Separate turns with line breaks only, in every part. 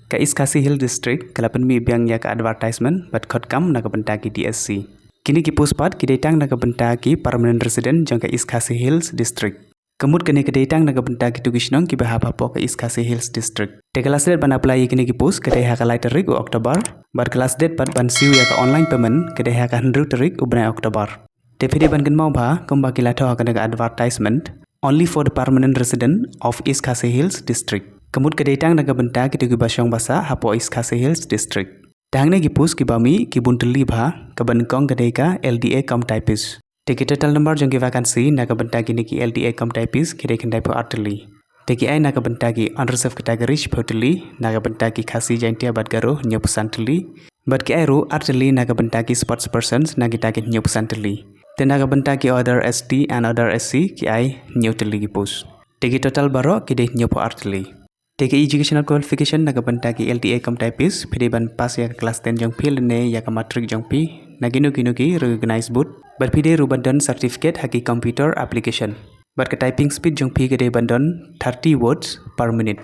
Ka East Khasi Hill District kalapan mi biang ya ka advertisement bat Laitkam nakabenta ki DSC. Kini ki puspat ki datang nakabenta ki permanent resident jang ka East Khasi Hills District. Kemud kini ke datang nakabenta ki tugisnong ki bahapa po ka East Khasi Hills District. Te kelas date ban apply kini ki pus kedai haka tarik u Oktober. Bat kelas date pat ban siu ya ka online payment kedai haka 100 tarik u bnai Oktober. Te pidi ban ken mau ba kumba ki latho ka advertisement only for the permanent resident of East Khasi Hills District. Kemud ke datang nakabenta ki tugi basyong basa hapo East Khasi Hills District. Dahangna ki pus ki bami ki bunteli ba ka bankong kedai ka LDA com typist. Teki total number jong ki vacancy nakabenta ki niki LDA com typist kedai kendai po artili. Teki ai nakabenta ki unreserved category shpotili nakabenta ki Khasi jaintia bat garo nyopusantili. Bat ki ai ru artili nakabenta ki sports persons nagita ki nyopusantili. Tenaga benta ki other ST and other SC ki ai nyotili ki pus. Teki total baroh ki deh nyopo artili. Teki educational qualification naga benta ki LTA com typist pidi ban pas ya kelas 10 jong pi lene ya ka matric jong pi nagino ki recognized boot bat pidi rubandan certificate haki computer application bat ka typing speed jong pi gede bandan 30 words per minute.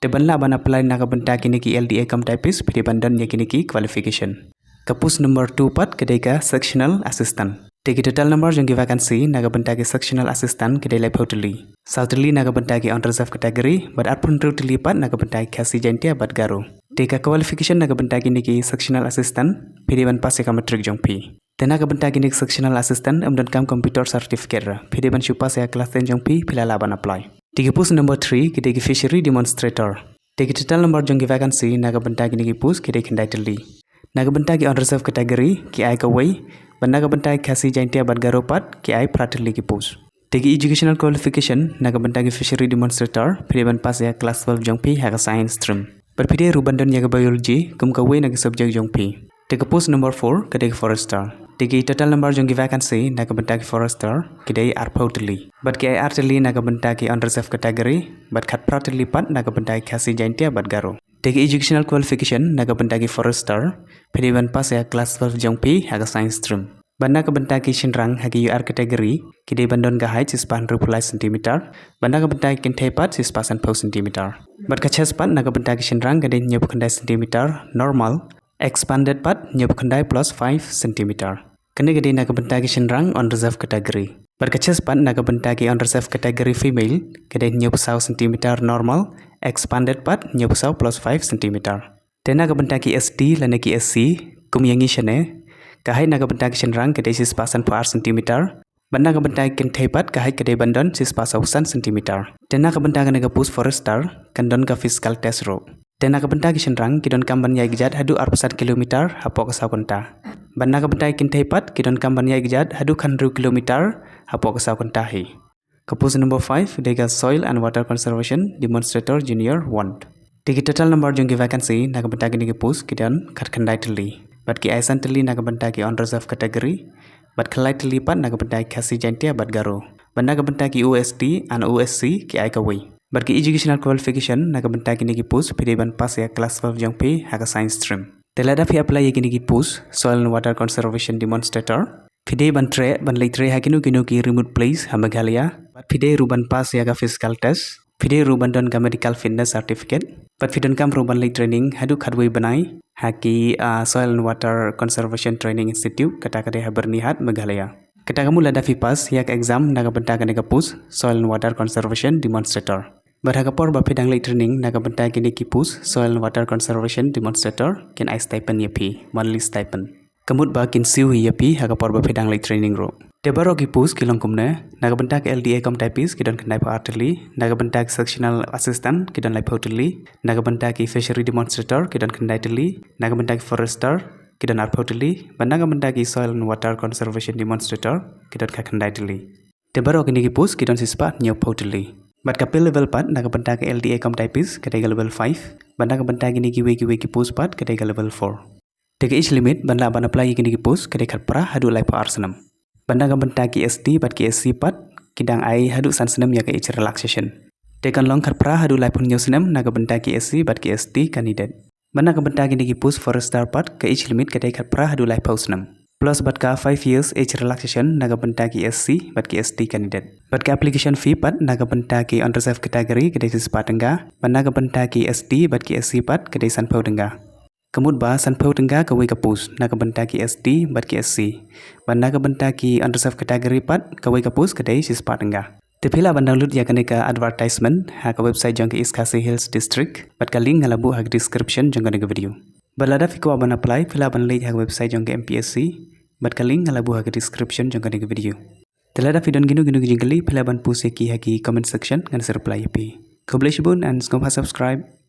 Te banla ban apply naga benta ki niki LTA com typist pidi bandan ya ki qualification. Kapus number 2 pat kedai ka sectional assistant. Teki total number jong ki vacancy nakabenta ki sectional assistant kedai lai photili. Southly nakabenta ki unreserved category but arpun rutili pat nakabenta ki Khasi jaintia bat garo. Teka qualification nakabenta ki niki sectional assistant pidi ban pas ka matric jong pi. Tena nakabenta ki niki sectional assistant amdan kam computer certificate ra pidi ban chupas ya class 10 jong pi pilala ban apply. Teki pus number 3 kedai ki fishery demonstrator. Teki total number jong ki vacancy nakabenta ki niki pus kedai kendai teli. Nakabenta ki unreserved category ki ai ka way Banaga bentai Khasi jaintia bat garopat ki ai pratili ki pus. Tegi educational qualification naga bentai fishery demonstrator pilihan pas ya class 12 jong pi haka science stream. Berpide rubandan ya biology kum ka we naga subject jong pi. Tegi pus number 4 kedai forester. Tegi total number jong ki vacancy naga bentai forester kedai arpautili. Bat ki ai artili naga bentai unreserved category bat khat pratili pat naga bentai Khasi jaintia bat garo. Tegi educational qualification naga bentai forester pilihan pas ya class 12 jong pi haka science stream. Banda kebentai shaneng hagi UR category kide bandon ga height sispan 20 cm. Banda kebentai kentepat sispasan 10 cm. Bat kaches pat naga bentai shaneng gade nyop kendai cm normal expanded pat nyop kendai plus 5 cm. Kene gade naga bentai shaneng on reserve category. Bat kaches pat naga bentai on reserve category female gade nyop 1 cm normal expanded pat nyop 1 plus 5 cm. Tena naga bentai SD lane ki SC kum yangi shane kahai naga bentai shaneng kedai sispasan 4 cm. Banda naga bentai kentepat kahai kedai bandon sispasan cm. Tena naga bentai naga pus forester kandon ka physical test ro. Tena naga bentai shaneng kidon kamban yai gejat hadu 4 km hapo ka sakunta. Banda naga bentai kentepat kidon kamban yai gejat hadu 100 km hapo ka sakunta hi. Kapus number 5 dega soil and water conservation demonstrator junior 1. Tegi total number jong ki vacancy naga bentai nigi pus kidon khat khandai teli. Bat ki aisan teli naga bentai ki on reserve category bat khalai teli pat naga bentai Khasi jaintia bat garo. Bat naga bentai ki OST and OSC ki ai ka way. Bat ki educational qualification naga bentai ki nigi pus pilihan pas ya class 12 jong pi haka science stream. Telada fi apply ki nigi pus soil and water conservation demonstrator. Fide ban tre ban leitre hakinu ki remote place ha Meghalaya. Bat fide ruban pas ya ka physical test. Fide ruban don ka medical fitness certificate. Bat fidon kam ruban lay training hadu khadway banai haki soil and water conservation training institute kata kade habernihat Meghalaya. Kata kamu lada fi pas yak exam naga benta naga pus soil and water conservation demonstrator. Berhakapor ba fidang lay training naga benta kini ki pus soil and water conservation demonstrator kin ai stipend yapi monthly stipend. Kamut ba kin siu yapi hakapor ba fidang lay training ro. Debaro ki pus kilong kumne naga benta LDA com typist kidon kendai pa artili naga benta sectional assistant kidon lai photili naga benta ki fishery demonstrator kidon kendai tili naga benta forester kidon arphotili ban naga benta soil and water conservation demonstrator kidon kendai tili. Debaro kini ki pus kidon sispa nyop photili. Bat kapil level pat naga benta LDA com typist kedai level 5 ban naga benta kini ki pus pat kedai level 4. Tege age limit ban la ban apply kini ki pus kedai khatpra hadu lai pa arsenam. Banda naga benta ki SD bat ki SC pat kidang ai hadu sansenem ya ka age relaxation. Tekan long khatpra hadu lai pun nyosenem naga benta ki SC bat ki SD candidate. Banda naga benta ki nigi pus forester pat ka age limit kedai khatpra hadu lai pausnem. Plus batka 5 years age relaxation naga benta ki SC bat ki ST candidate. Batka application fee pat naga benta ki unreserved category kedai sispat tengah, bat naga benta ki ST bat ki SC pat kedai sanpau tengah. Kemud ba sanpau tengah kawai kapus naga benta ki ST bat ki SC. Bat naga benta ki unreserved category pat kawai kapus kedai sispat tengah. Tepila ban download ya kaneka advertisement haka website jang ke Khasi Hills District bat ka link ngalabu hak description jang kaneka video. Balada fiko ban apply fila ban link hak website jang ke MPSC bat ka link ngalabu hak description jang kaneka video. Telada video ginu jingkali fila ban push ki haki comment section ngan reply pi. Khuborlaitkam and subscribe.